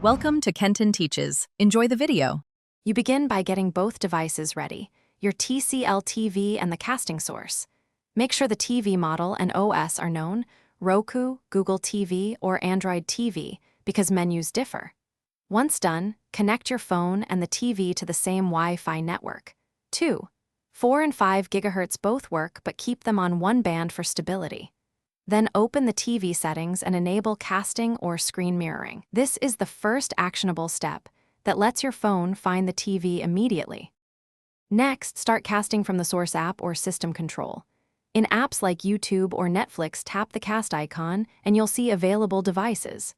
Welcome to Kenton Teaches. Enjoy the video. You begin by getting both devices ready, your Tcl TV and the casting source. Make sure the TV model and OS are known, Roku, Google TV, or Android TV, because menus differ. Once done, connect your phone and the TV to the same Wi-Fi network. 2, 4 and 5 GHz both work, but keep them on one band for stability. Then open the TV settings and enable casting or screen mirroring. This is the first actionable step that lets your phone find the TV immediately. Next, start casting from the source app or system control. In apps like YouTube or Netflix, tap the cast icon and you'll see available devices.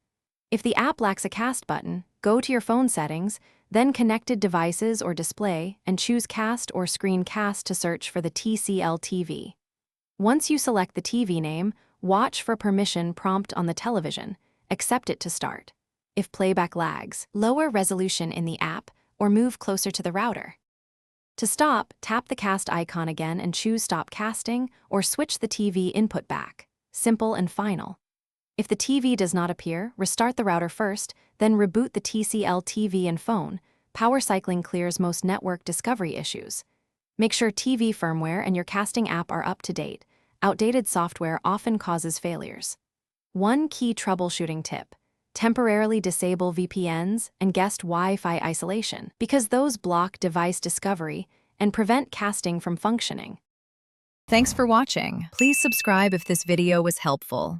If the app lacks a cast button, go to your phone settings, then connected devices or display, and choose cast or screen cast to search for the Tcl TV. Once you select the TV name, watch for permission prompt on the television. Accept it to start. If playback lags, lower resolution in the app or move closer to the router. To stop, tap the cast icon again and choose Stop Casting or switch the TV input back. Simple and final. If the TV does not appear, restart the router first, then reboot the Tcl TV and phone. Power cycling clears most network discovery issues. Make sure TV firmware and your casting app are up to date. Outdated software often causes failures. One key troubleshooting tip: temporarily disable VPNs and guest Wi-Fi isolation, because those block device discovery and prevent casting from functioning. Thanks for watching. Please subscribe if this video was helpful.